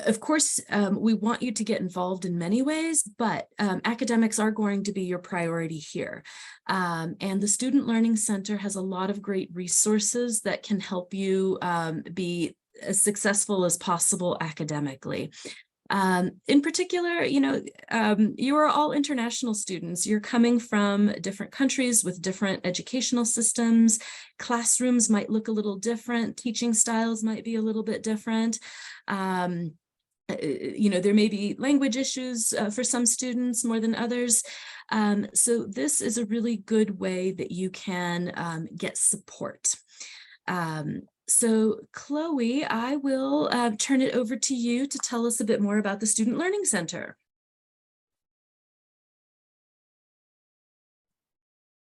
of course, we want you to get involved in many ways, but academics are going to be your priority here. And the Student Learning Center has a lot of great resources that can help you be as successful as possible academically. In particular, you are all international students. You're coming from different countries with different educational systems. Classrooms might look a little different. Teaching styles might be a little bit different. There may be language issues for some students more than others. So this is a really good way that you can get support. So Chloe, I will turn it over to you to tell us a bit more about the Student Learning Center.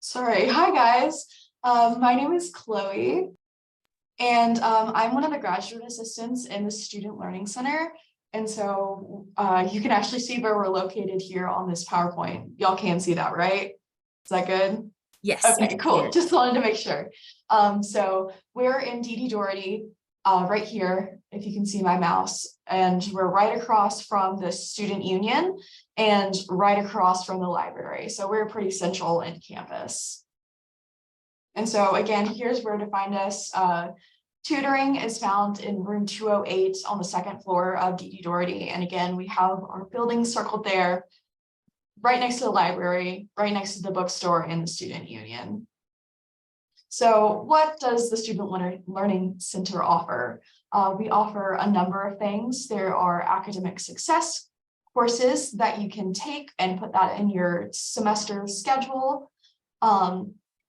Sorry, hi guys. My name is Chloe, and I'm one of the graduate assistants in the Student Learning Center. And so you can actually see where we're located here on this PowerPoint. Y'all can see that, right? Is that good? Yes. Okay, cool. Just wanted to make sure. So we're in D.D. Doherty, right here, if you can see my mouse, and we're right across from the Student Union and right across from the library. So we're pretty central in campus. And so again, here's where to find us. Tutoring is found in room 208 on the second floor of D.D. Doherty. And again, we have our buildings circled there, right next to the library, right next to the bookstore and the Student Union. So what does the Student Learning Center offer? We offer a number of things. There are academic success courses that you can take and put that in your semester schedule.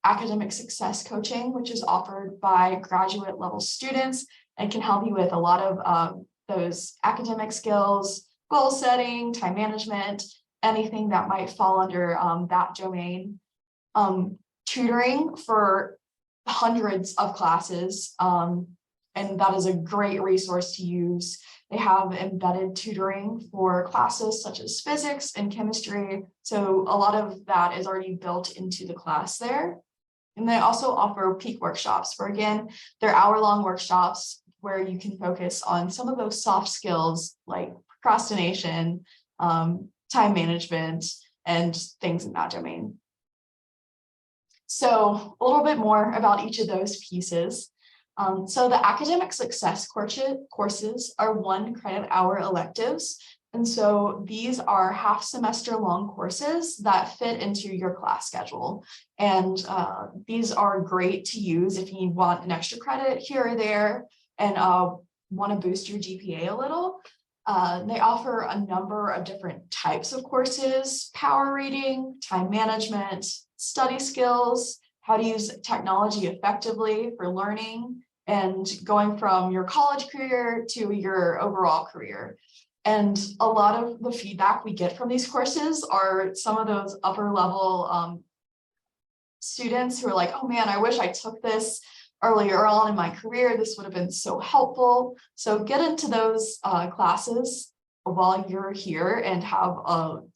Academic success coaching, which is offered by graduate level students and can help you with a lot of those academic skills, goal setting, time management, anything that might fall under that domain. Tutoring for hundreds of classes, and that is a great resource to use. They have embedded tutoring for classes such as physics and chemistry, so a lot of that is already built into the class there. And they also offer peak workshops for, again, they're hour-long workshops where you can focus on some of those soft skills like procrastination, time management, and things in that domain. So a little bit more about each of those pieces. So the academic success courses are 1 credit hour electives. And so these are half semester long courses that fit into your class schedule. And these are great to use if you want an extra credit here or there and want to boost your GPA a little. They offer a number of different types of courses: power reading, time management, study skills, how to use technology effectively for learning, and going from your college career to your overall career. And a lot of the feedback we get from these courses are some of those upper level students who are like, oh man, I wish I took this earlier on in my career. This would have been so helpful. So get into those classes while you're here and have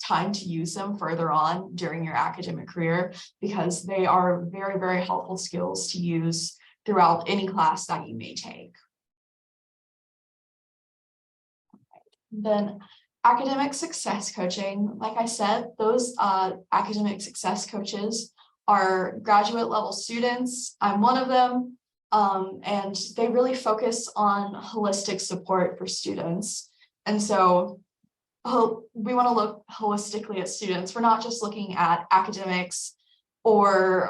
time to use them further on during your academic career, because they are very, very helpful skills to use throughout any class that you may take. Then academic success coaching, like I said, those academic success coaches are graduate level students. I'm one of them, and they really focus on holistic support for students. And so we want to look holistically at students. We're not just looking at academics or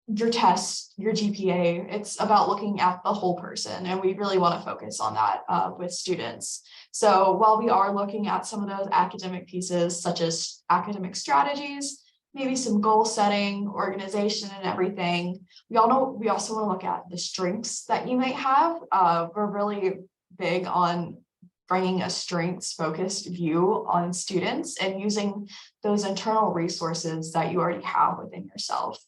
your tests, your GPA. It's about looking at the whole person, and we really want to focus on that with students. So while we are looking at some of those academic pieces, such as academic strategies, maybe some goal setting, organization, and everything, we also want to look at the strengths that you might have. We're really big on bringing a strengths-focused view on students and using those internal resources that you already have within yourself.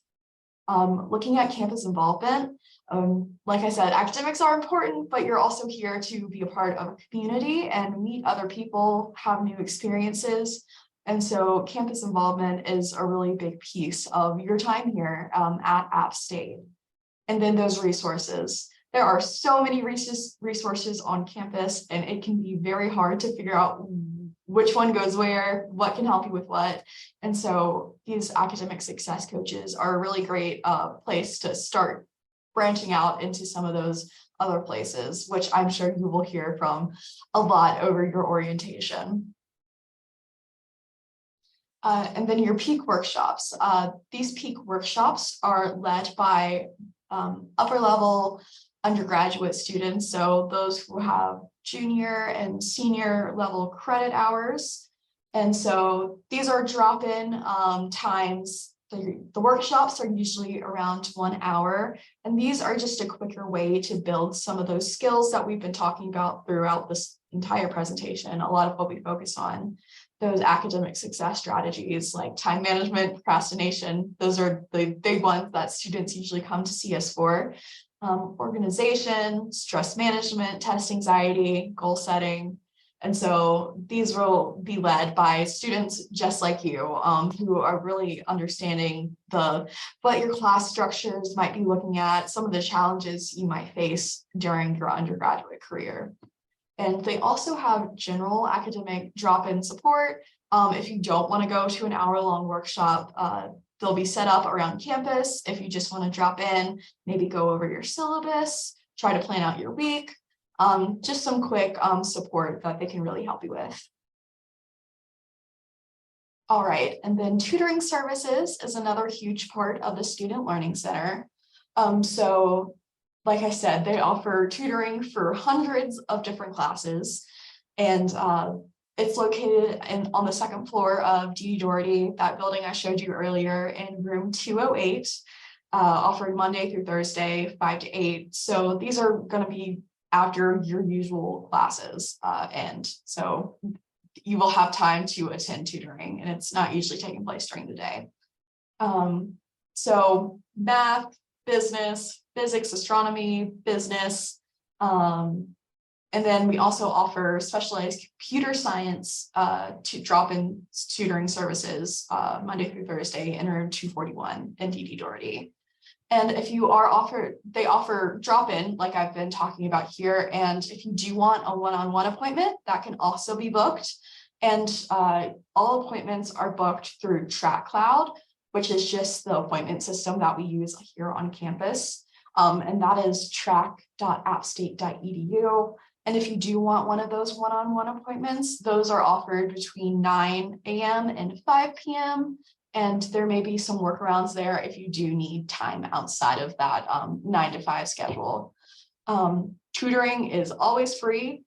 Looking at campus involvement, like I said, academics are important, but you're also here to be a part of a community and meet other people, have new experiences. And so campus involvement is a really big piece of your time here at App State. And then those resources. There are so many resources on campus, and it can be very hard to figure out which one goes where, what can help you with what. And so these academic success coaches are a really great place to start branching out into some of those other places, which I'm sure you will hear from a lot over your orientation. And then your peak workshops. These peak workshops are led by upper level undergraduate students, so those who have junior and senior level credit hours. And so these are drop-in times. The workshops are usually around 1 hour, and these are just a quicker way to build some of those skills that we've been talking about throughout this entire presentation. A lot of what we focus on, those academic success strategies like time management, procrastination, those are the big ones that students usually come to see us for. Organization, stress management, test anxiety, goal setting. And so these will be led by students just like you, who are really understanding what your class structures might be looking at, some of the challenges you might face during your undergraduate career. And they also have general academic drop-in support. If you don't want to go to an hour-long workshop, they'll be set up around campus. If you just want to drop in, maybe go over your syllabus, try to plan out your week, just some quick support that they can really help you with. All right, and then tutoring services is another huge part of the Student Learning Center. So like I said, they offer tutoring for hundreds of different classes, and it's located on the second floor of D.D. Doherty, that building I showed you earlier, in room 208, offered Monday through Thursday, 5 to 8. So these are going to be after your usual classes, and so you will have time to attend tutoring, and it's not usually taking place during the day. So math, business, physics, astronomy, business, and then we also offer specialized computer science to drop-in tutoring services Monday through Thursday in room 241 in D.D. Doherty. And if you are they offer drop-in, like I've been talking about here. And if you do want a one-on-one appointment, that can also be booked. And all appointments are booked through TrackCloud, which is just the appointment system that we use here on campus. And that is track.appstate.edu. And if you do want one of those one-on-one appointments, those are offered between 9 a.m. and 5 p.m. And there may be some workarounds there if you do need time outside of that 9 to 5 schedule. Tutoring is always free.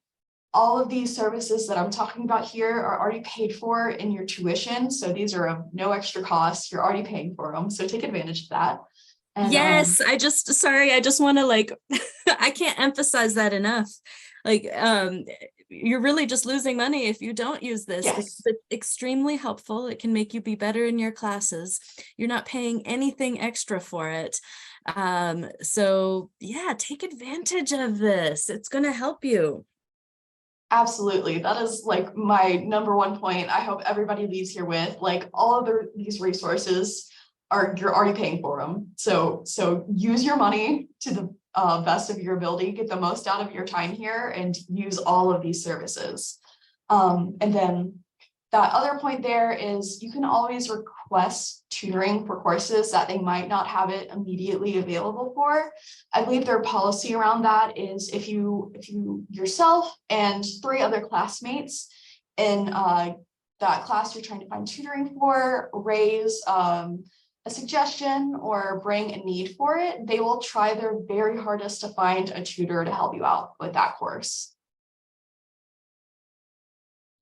All of these services that I'm talking about here are already paid for in your tuition. So these are of no extra cost. You're already paying for them. So take advantage of that. And, yes, I just want to I can't emphasize that enough. You're really just losing money if you don't use this. yes. It's extremely helpful. It can make you be better in your classes. You're not paying anything extra for it. So yeah, take advantage of this. It's going to help you. Absolutely. That is like my number one point. I hope everybody leaves here with, like, all of these resources you're already paying for them. So use your money to the best of your ability, get the most out of your time here, and use all of these services. And then that other point there is you can always request tutoring for courses that they might not have it immediately available for. I believe their policy around that is if you yourself and 3 other classmates in that class you're trying to find tutoring for raise a suggestion or bring a need for it, they will try their very hardest to find a tutor to help you out with that course.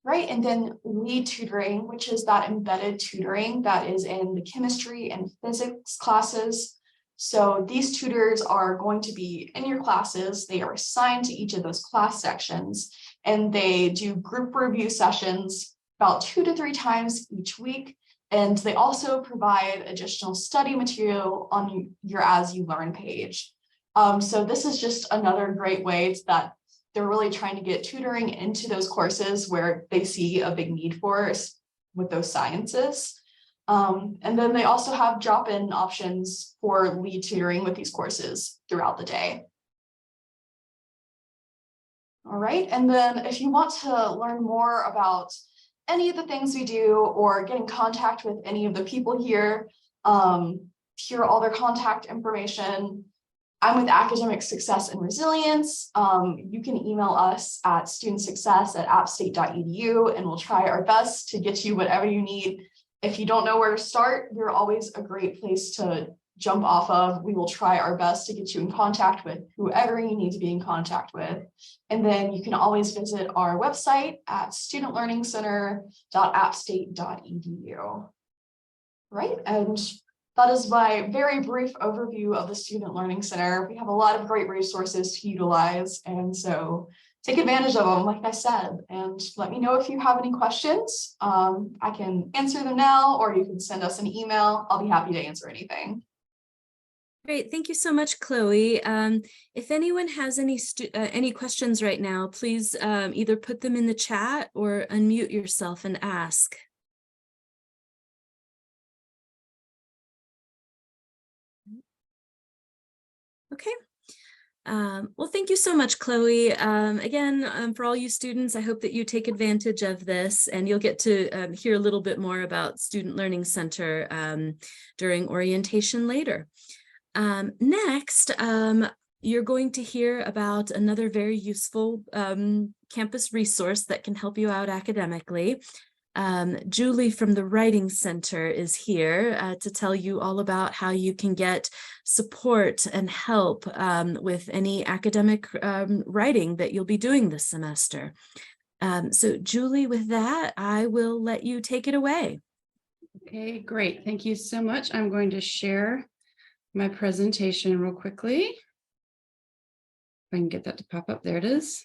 Right, and then lead tutoring, which is that embedded tutoring that is in the chemistry and physics classes. So these tutors are going to be in your classes. They are assigned to each of those class sections, and they do group review sessions about 2 to 3 times each week. And they also provide additional study material on your As You Learn page. So this is just another great way that they're really trying to get tutoring into those courses where they see a big need for with those sciences. And then they also have drop-in options for lead tutoring with these courses throughout the day. All right, and then if you want to learn more about any of the things we do or get in contact with any of the people here, hear all their contact information. I'm with Academic Success and Resilience. You can email us at studentsuccess@appstate.edu, and we'll try our best to get you whatever you need. If you don't know where to start, we're always a great place to jump off of. We will try our best to get you in contact with whoever you need to be in contact with. And then you can always visit our website at studentlearningscenter.appstate.edu. Right, and that is my very brief overview of the Student Learning Center. We have a lot of great resources to utilize, and so take advantage of them, like I said, and let me know if you have any questions. I can answer them now, or you can send us an email. I'll be happy to answer anything. Great, thank you so much, Chloe. If anyone has any questions right now, please either put them in the chat or unmute yourself and ask. Okay. Well, thank you so much, Chloe. Again, for all you students, I hope that you take advantage of this and you'll get to hear a little bit more about Student Learning Center during orientation later. Next, you're going to hear about another very useful campus resource that can help you out academically. Julie from the Writing Center is here to tell you all about how you can get support and help with any academic writing that you'll be doing this semester. So Julie, with that, I will let you take it away. Okay, great. Thank you so much. I'm going to share my presentation real quickly. If I can get that to pop up, there it is.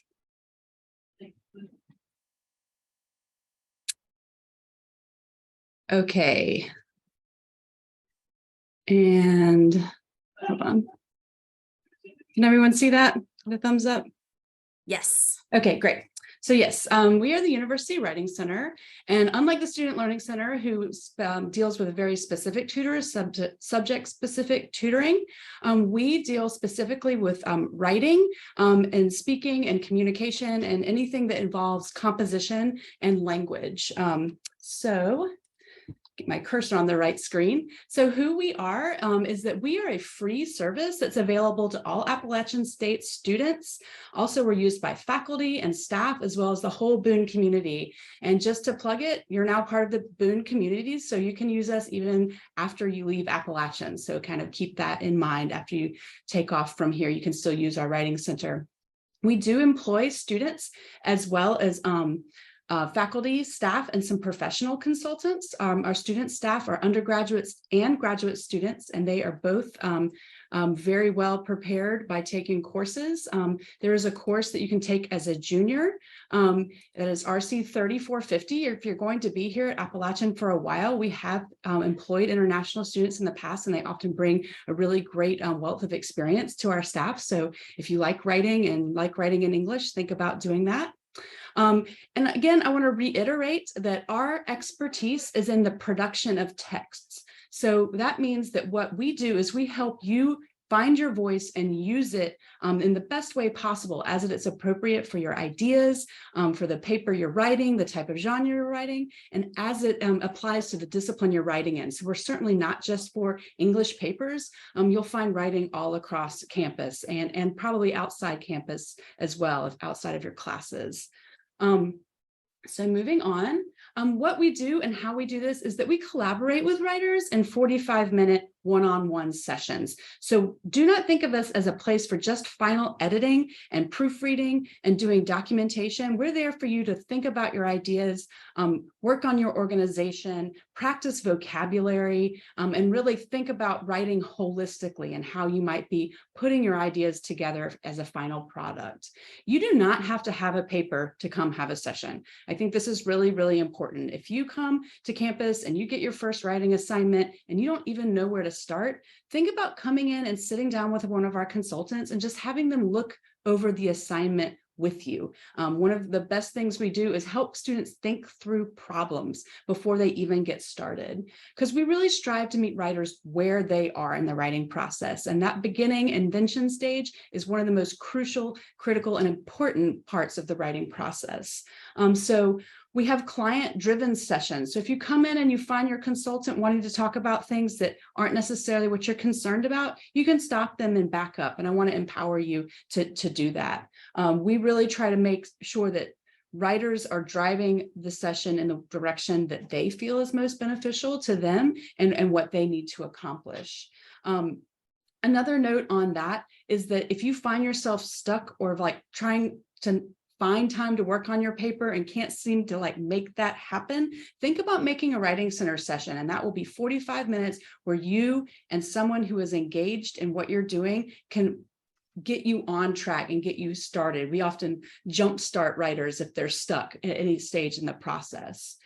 Okay. And hold on. Can everyone see that? The thumbs up? Yes. Okay, great. So yes, we are the University Writing Center, and unlike the Student Learning Center, who deals with a very specific tutor, subject-specific tutoring, we deal specifically with writing and speaking and communication and anything that involves composition and language. So get my cursor on the right screen. So who we are is that we are a free service that's available to all Appalachian State students. Also, we're used by faculty and staff, as well as the whole Boone community. And just to plug it, you're now part of the Boone community, so you can use us even after you leave Appalachian. So kind of keep that in mind. After you take off from here, you can still use our Writing Center. We do employ students as well as faculty, staff, and some professional consultants. Our student staff are undergraduates and graduate students, and they are both very well prepared by taking courses. There is a course that you can take as a junior that is RC 3450. If you're going to be here at Appalachian for a while, we have employed international students in the past, and they often bring a really great wealth of experience to our staff. So if you like writing and like writing in English, think about doing that. And again, I want to reiterate that our expertise is in the production of texts. So that means that what we do is we help you find your voice and use it in the best way possible as it is appropriate for your ideas, for the paper you're writing, the type of genre you're writing, and as it applies to the discipline you're writing in. So we're certainly not just for English papers. You'll find writing all across campus and probably outside campus as well, if outside of your classes. So moving on, what we do and how we do this is that we collaborate with writers in 45-minute one-on-one sessions. So do not think of us as a place for just final editing and proofreading and doing documentation. We're there for you to think about your ideas, work on your organization, practice vocabulary, and really think about writing holistically and how you might be putting your ideas together as a final product. You do not have to have a paper to come have a session. I think this is really, really important. If you come to campus and you get your first writing assignment and you don't even know where to start, think about coming in and sitting down with one of our consultants and just having them look over the assignment with you. One of the best things we do is help students think through problems before they even get started, because we really strive to meet writers where they are in the writing process. And that beginning invention stage is one of the most crucial, critical, and important parts of the writing process. So we have client-driven sessions. So if you come in and you find your consultant wanting to talk about things that aren't necessarily what you're concerned about, you can stop them and back up. And I want to empower you to do that. We really try to make sure that writers are driving the session in the direction that they feel is most beneficial to them and what they need to accomplish. Another note on that is that if you find yourself stuck or like trying to find time to work on your paper and can't seem to like make that happen, think about making a writing center session. And that will be 45 minutes where you and someone who is engaged in what you're doing can get you on track and get you started. We often jumpstart writers if they're stuck at any stage in the process.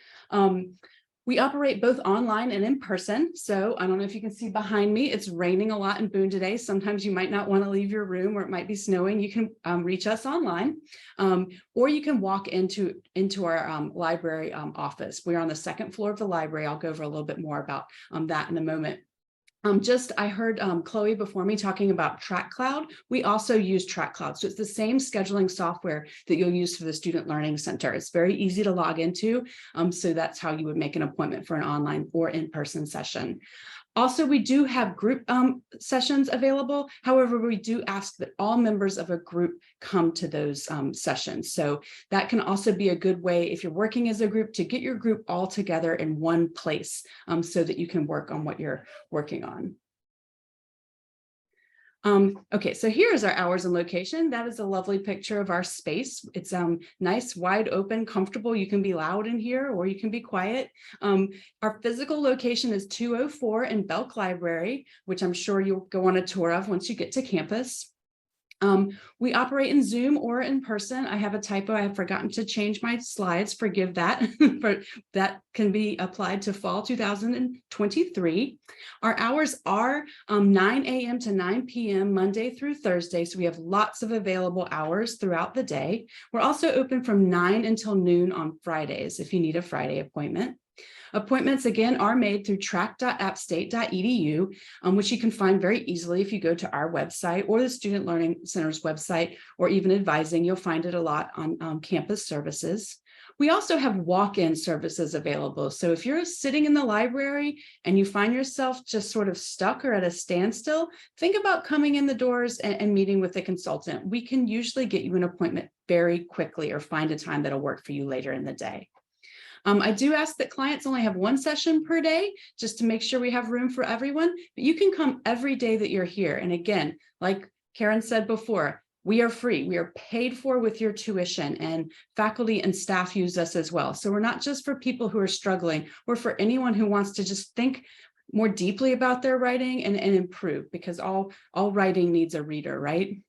We operate both online and in person. So I don't know if you can see behind me, it's raining a lot in Boone today. Sometimes you might not want to leave your room, or it might be snowing. You can reach us online, or you can walk into our library office. We're on the second floor of the library. I'll go over a little bit more about that in a moment. I heard Chloe before me talking about TrackCloud. We also use TrackCloud. So it's the same scheduling software that you'll use for the Student Learning Center. It's very easy to log into. So that's how you would make an appointment for an online or in-person session. Also, we do have group sessions available. However, we do ask that all members of a group come to those sessions. So that can also be a good way, if you're working as a group, to get your group all together in one place so that you can work on what you're working on. Okay, so here's our hours and location. That is a lovely picture of our space. It's nice, wide open, comfortable. You can be loud in here or you can be quiet. Our physical location is 204 in Belk Library, which I'm sure you'll go on a tour of once you get to campus. We operate in Zoom or in person. I have a typo. I have forgotten to change my slides. Forgive that. But that can be applied to fall 2023. Our hours are 9 a.m. to 9 p.m. Monday through Thursday. So we have lots of available hours throughout the day. We're also open from 9 until noon on Fridays if you need a Friday appointment. Appointments, again, are made through track.appstate.edu, which you can find very easily if you go to our website or the Student Learning Center's website, or even advising. You'll find it a lot on campus services. We also have walk-in services available. So if you're sitting in the library and you find yourself just sort of stuck or at a standstill, think about coming in the doors and meeting with a consultant. We can usually get you an appointment very quickly or find a time that'll work for you later in the day. I do ask that clients only have one session per day, just to make sure we have room for everyone, but you can come every day that you're here. And again, like Karen said before, we are free. We are paid for with your tuition, and faculty and staff use us as well. So we're not just for people who are struggling, or for anyone who wants to just think more deeply about their writing and improve, because all writing needs a reader, right?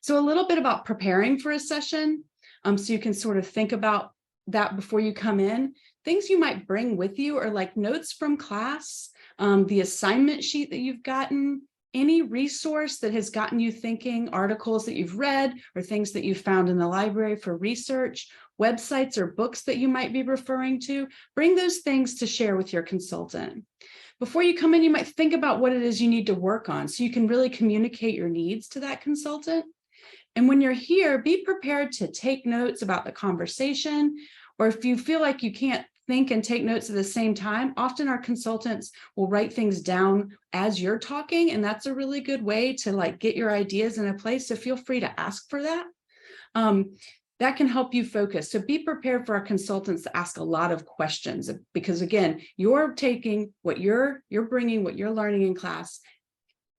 So a little bit about preparing for a session. So you can sort of think about that before you come in. Things you might bring with you are like notes from class, the assignment sheet that you've gotten, any resource that has gotten you thinking, articles that you've read or things that you found in the library for research, websites or books that you might be referring to. Bring those things to share with your consultant. Before you come in, you might think about what it is you need to work on so you can really communicate your needs to that consultant. And when you're here, be prepared to take notes about the conversation, or if you feel like you can't think and take notes at the same time, often our consultants will write things down as you're talking, and that's a really good way to like get your ideas in a place. So feel free to ask for that. That can help you focus. So be prepared for our consultants to ask a lot of questions, because again, you're taking what you're bringing, what you're learning in class,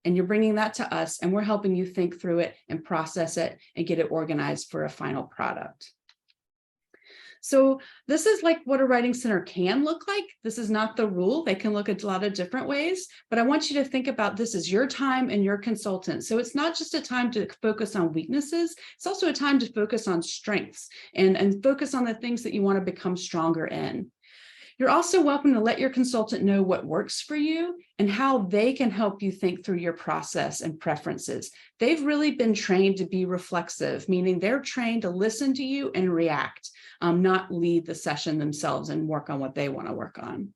and you're bringing that to us, and we're helping you think through it and process it and get it organized for a final product. So this is like what a writing center can look like. This is not the rule. They can look at a lot of different ways, but I want you to think about this as your time and your consultant. So it's not just a time to focus on weaknesses. It's also a time to focus on strengths and focus on the things that you want to become stronger in. You're also welcome to let your consultant know what works for you and how they can help you think through your process and preferences. They've really been trained to be reflexive, meaning they're trained to listen to you and react, not lead the session themselves and work on what they want to work on.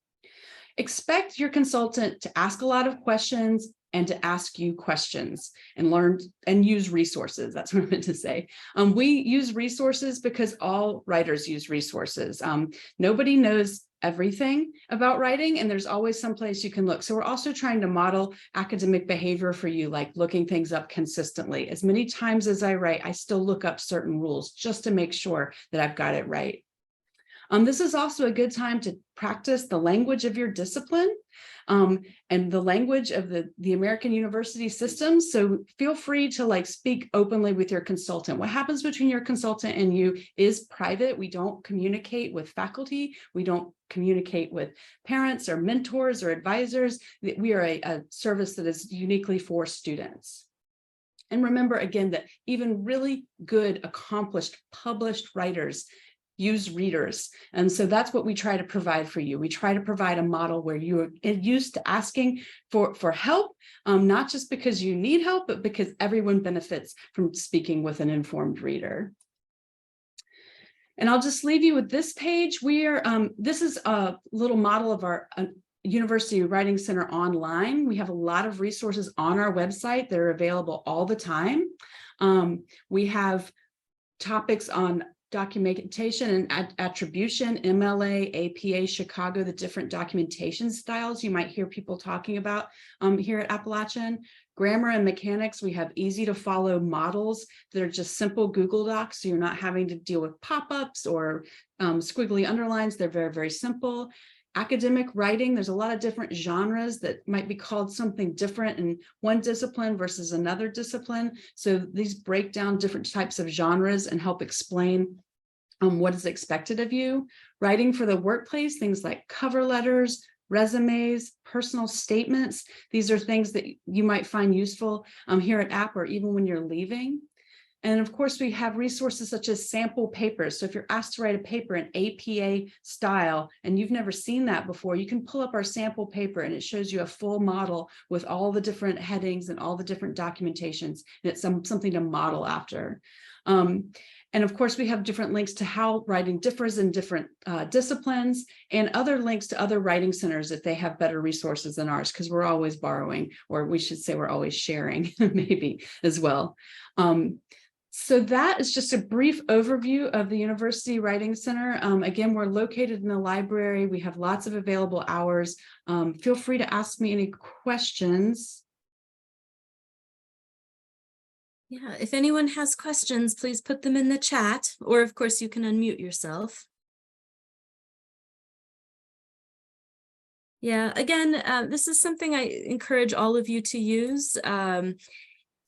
Expect your consultant to ask a lot of questions and to ask you questions and learn and use resources. That's what I meant to say. We use resources because all writers use resources. Nobody knows everything about writing, and there's always some place you can look. So we're also trying to model academic behavior for you, like looking things up consistently. As many times as I write, I still look up certain rules just to make sure that I've got it right. This is also a good time to practice the language of your discipline and the language of the American university system. So feel free to speak openly with your consultant. What happens between your consultant and you is private. We don't communicate with faculty. We don't communicate with parents or mentors or advisors. We are a service that is uniquely for students. And remember again that even really good, accomplished, published writers use readers. And so that's what we try to provide for you. We try to provide a model where you're used to asking for help, not just because you need help, but because everyone benefits from speaking with an informed reader. And I'll just leave you with this page. This is a little model of our University Writing Center online. We have a lot of resources on our website that are available all the time. We have topics on documentation and attribution, MLA, APA, Chicago, the different documentation styles you might hear people talking about here at Appalachian. Grammar and mechanics, we have easy to follow models that are just simple Google Docs, so you're not having to deal with pop-ups or squiggly underlines. They're very, very simple. Academic writing, there's a lot of different genres that might be called something different in one discipline versus another discipline. So these break down different types of genres and help explain what is expected of you. Writing for the workplace, things like cover letters, resumes, personal statements. These are things that you might find useful here at App or even when you're leaving. And of course, we have resources such as sample papers. So if you're asked to write a paper in APA style and you've never seen that before, you can pull up our sample paper and it shows you a full model with all the different headings and all the different documentations. And it's something to model after. And of course, we have different links to how writing differs in different disciplines and other links to other writing centers if they have better resources than ours, because we're always borrowing, or we should say we're always sharing maybe as well. So that is just a brief overview of the University Writing Center. Again, we're located in the library. We have lots of available hours. Feel free to ask me any questions. Yeah, if anyone has questions, please put them in the chat, or of course you can unmute yourself. Yeah, again, this is something I encourage all of you to use.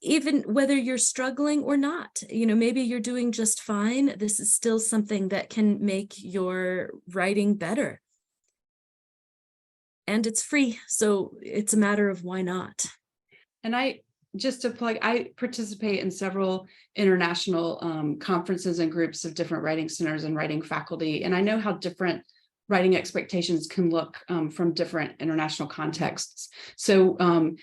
Even whether you're struggling or not, maybe you're doing just fine. This is still something that can make your writing better. And it's free, so it's a matter of why not. And just to plug, I participate in several international conferences and groups of different writing centers and writing faculty. And I know how different writing expectations can look from different international contexts. So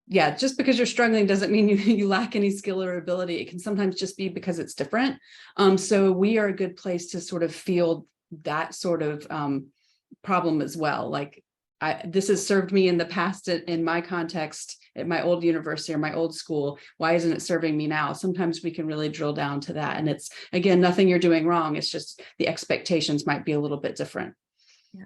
yeah, just because you're struggling doesn't mean you lack any skill or ability. It can sometimes just be because it's different. So we are a good place to sort of field that sort of problem as well. This has served me in the past in my context at my old university or my old school. Why isn't it serving me now? Sometimes we can really drill down to that. And it's, again, nothing you're doing wrong. It's just the expectations might be a little bit different. Yeah.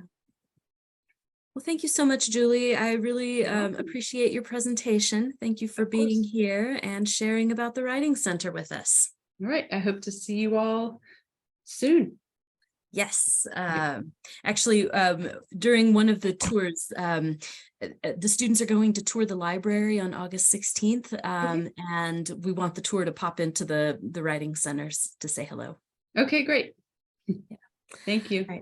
Well, thank you so much, Julie. I really appreciate your presentation. Thank you for being here and sharing about the Writing Center with us. All right. I hope to see you all soon. Yes. Actually, during one of the tours, the students are going to tour the library on August 16th, and we want the tour to pop into the Writing Centers to say hello. Okay, great. Yeah. Thank you. All right.